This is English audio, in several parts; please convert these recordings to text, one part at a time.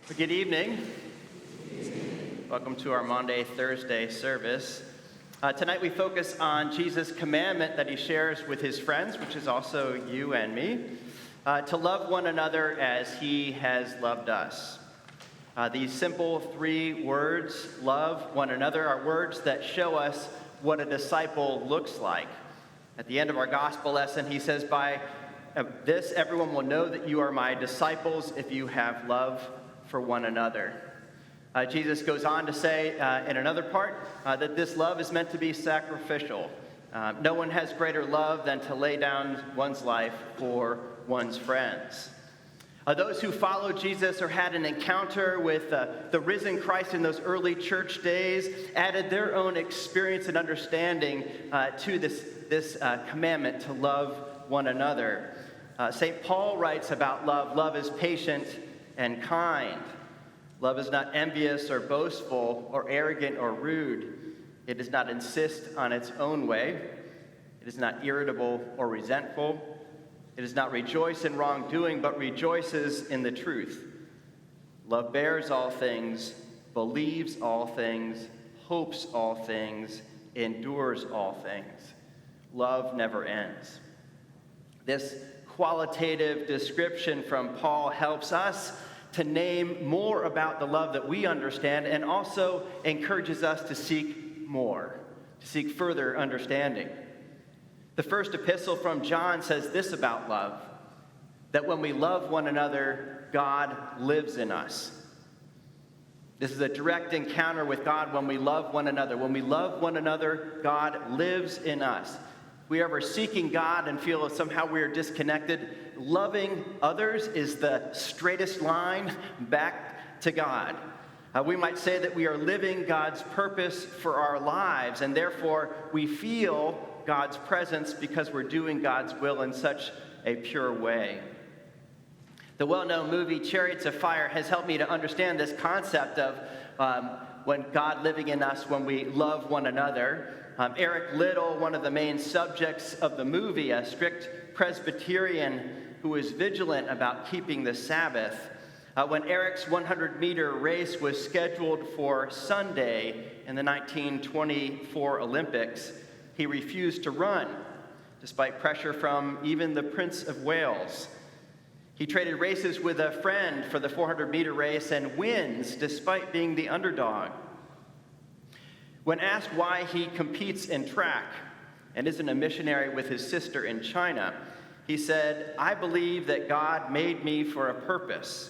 Good evening. Welcome to our Maundy Thursday service. Tonight we focus on Jesus' commandment that he shares with his friends, which is also you and me, to love one another as he has loved us. These simple three words, love one another, are words that show us what a disciple looks like. At the end of our gospel lesson, he says, "By this everyone will know that you are my disciples if you have love for one another." Jesus goes on to say in another part that this love is meant to be sacrificial. No one has greater love than to lay down one's life for one's friends. Those who followed Jesus or had an encounter with the risen Christ in those early church days added their own experience and understanding to this commandment to love one another. St. Paul writes about love. Love is patient and kind. Love is not envious or boastful or arrogant or rude. It does not insist on its own way. It is not irritable or resentful. It does not rejoice in wrongdoing, but rejoices in the truth. Love bears all things, believes all things, hopes all things, endures all things. Love never ends. This qualitative description from Paul helps us to name more about the love that we understand, and also encourages us to seek more, to seek further understanding. The first epistle from John says this about love, that when we love one another, God lives in us. This is a direct encounter with God when we love one another. When we love one another, God lives in us. If we are ever seeking God and feel somehow we are disconnected, loving others is the straightest line back to God. We might say that we are living God's purpose for our lives, and therefore we feel God's presence because we're doing God's will in such a pure way. The well-known movie Chariots of Fire has helped me to understand this concept of when God living in us, when we love one another. Eric Liddell, one of the main subjects of the movie, a strict Presbyterian who is vigilant about keeping the Sabbath. When Eric's 100-meter race was scheduled for Sunday in the 1924 Olympics, he refused to run, despite pressure from even the Prince of Wales. He traded races with a friend for the 400-meter race and wins despite being the underdog. When asked why he competes in track and isn't a missionary with his sister in China, he said, "I believe that God made me for a purpose,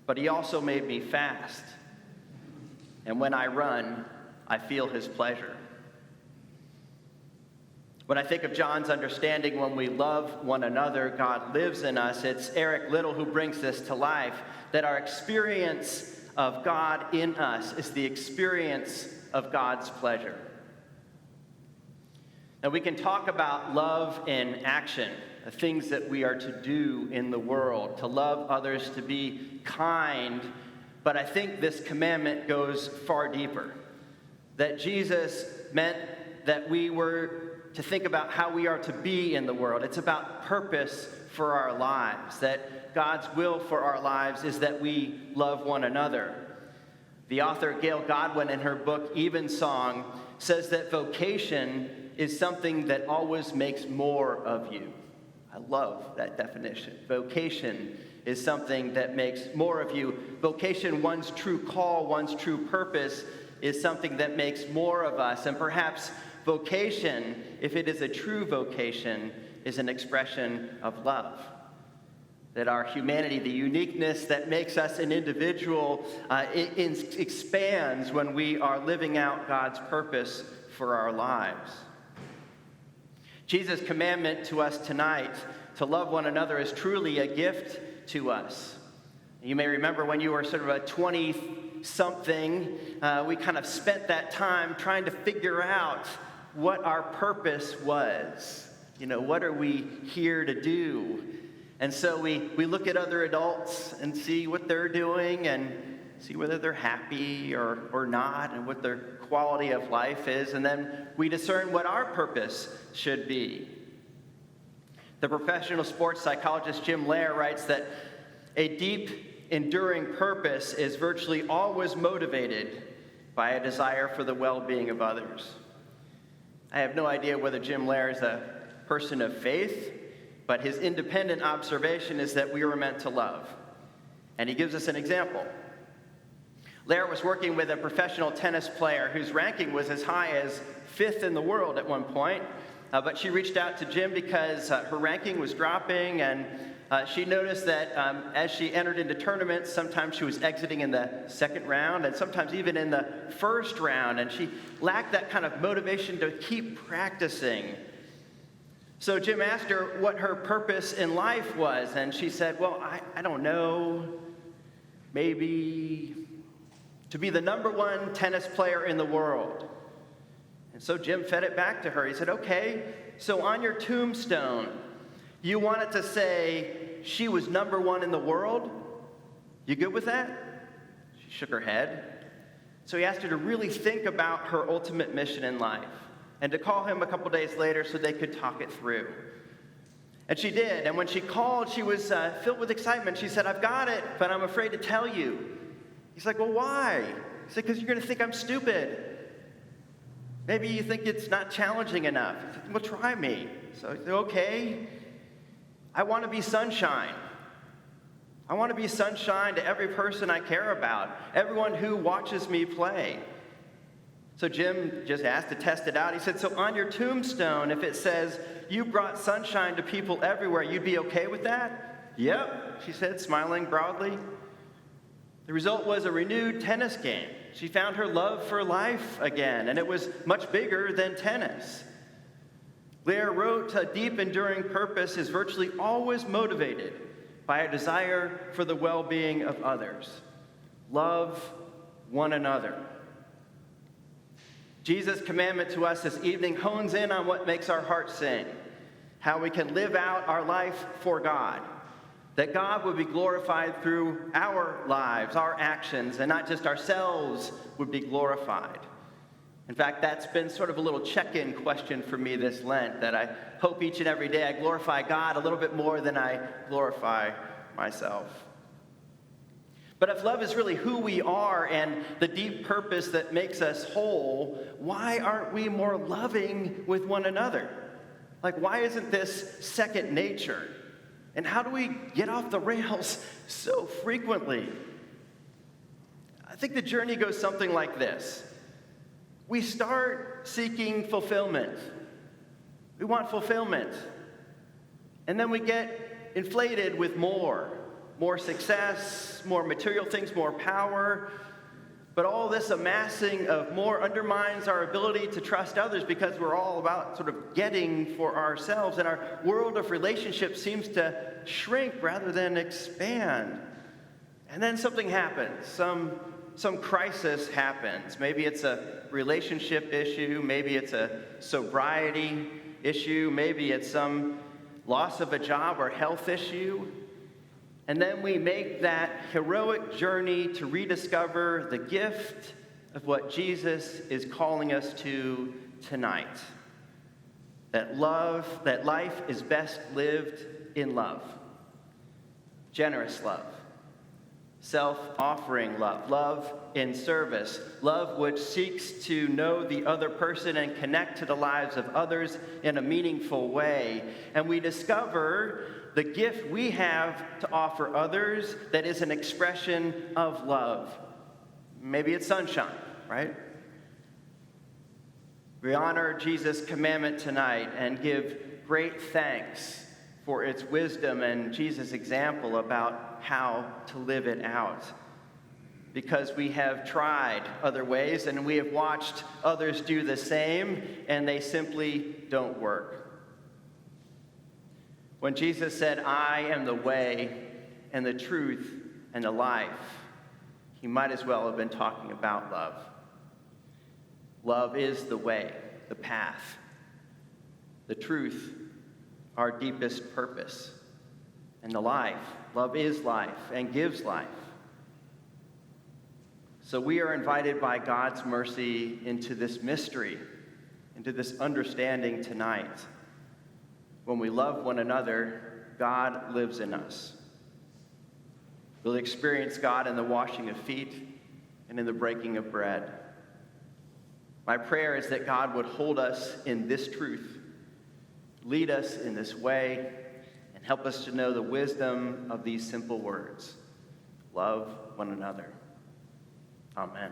but he also made me fast. And when I run, I feel his pleasure." When I think of John's understanding, when we love one another, God lives in us, it's Eric Liddell who brings this to life, that our experience of God in us is the experience of God's pleasure. Now, we can talk about love in action, the things that we are to do in the world, to love others, to be kind, but I think this commandment goes far deeper. That Jesus meant that we were to think about how we are to be in the world. It's about purpose for our lives, that God's will for our lives is that we love one another. The author Gail Godwin, in her book Evensong, says that vocation is something that always makes more of you. I love that definition. Vocation is something that makes more of you. Vocation, one's true call, one's true purpose, is something that makes more of us. And perhaps vocation, if it is a true vocation, is an expression of love. That our humanity, the uniqueness that makes us an individual, it expands when we are living out God's purpose for our lives. Jesus' commandment to us tonight to love one another is truly a gift to us. You may remember when you were sort of a 20-something, we kind of spent that time trying to figure out what our purpose was. You know, what are we here to do? And so we look at other adults and see what they're doing and see whether they're happy or not and what their quality of life is. And then we discern what our purpose should be. The professional sports psychologist Jim Lair writes that a deep enduring purpose is virtually always motivated by a desire for the well-being of others. I have no idea whether Jim Lair is a person of faith, but his independent observation is that we were meant to love. And he gives us an example. Lair was working with a professional tennis player whose ranking was as high as 5th in the world at one point, but she reached out to Jim because her ranking was dropping, and she noticed that as she entered into tournaments, sometimes she was exiting in the second round and sometimes even in the first round, and she lacked that kind of motivation to keep practicing. So Jim asked her what her purpose in life was, and she said, well, I don't know, maybe to be the #1 tennis player in the world. And so Jim fed it back to her. He said, okay, so on your tombstone, you want it to say she was #1 in the world? You good with that? She shook her head. So he asked her to really think about her ultimate mission in life and to call him a couple days later so they could talk it through. And she did. And when she called, she was filled with excitement. She said, I've got it, but I'm afraid to tell you. He's like, well, why? He said, because you're going to think I'm stupid. Maybe you think it's not challenging enough. He said, well, try me. So he said, okay. I want to be sunshine. I want to be sunshine to every person I care about, everyone who watches me play. So Jim just asked to test it out. He said, so on your tombstone, if it says you brought sunshine to people everywhere, you'd be okay with that? Yep, she said, smiling broadly. The result was a renewed tennis game. She found her love for life again, and it was much bigger than tennis. Lair wrote, a deep, enduring purpose is virtually always motivated by a desire for the well-being of others. Love one another. Jesus' commandment to us this evening hones in on what makes our hearts sing, how we can live out our life for God, that God would be glorified through our lives, our actions, and not just ourselves would be glorified. In fact, that's been sort of a little check-in question for me this Lent, that I hope each and every day I glorify God a little bit more than I glorify myself. But if love is really who we are and the deep purpose that makes us whole, why aren't we more loving with one another? Like, why isn't this second nature? And how do we get off the rails so frequently? I think the journey goes something like this. We start seeking fulfillment. We want fulfillment. And then we get inflated with more success, more material things, more power. But all this amassing of more undermines our ability to trust others because we're all about sort of getting for ourselves. And our world of relationships seems to shrink rather than expand. And then something happens. Some crisis happens. Maybe it's a relationship issue. Maybe it's a sobriety issue. Maybe it's some loss of a job or health issue. And then we make that heroic journey to rediscover the gift of what Jesus is calling us to tonight. That life is best lived in love. Generous love. Self-offering love. Love in service. Love which seeks to know the other person and connect to the lives of others in a meaningful way. And we discover the gift we have to offer others that is an expression of love. Maybe it's sunshine, right? We honor Jesus' commandment tonight and give great thanks for its wisdom and Jesus' example about how to live it out. Because we have tried other ways and we have watched others do the same, and they simply don't work. When Jesus said, I am the way and the truth and the life, he might as well have been talking about love. Love is the way, the path, the truth, our deepest purpose, and the life. Love is life and gives life. So we are invited by God's mercy into this mystery, into this understanding tonight. When we love one another, God lives in us. We'll experience God in the washing of feet and in the breaking of bread. My prayer is that God would hold us in this truth, lead us in this way, and help us to know the wisdom of these simple words. Love one another. Amen.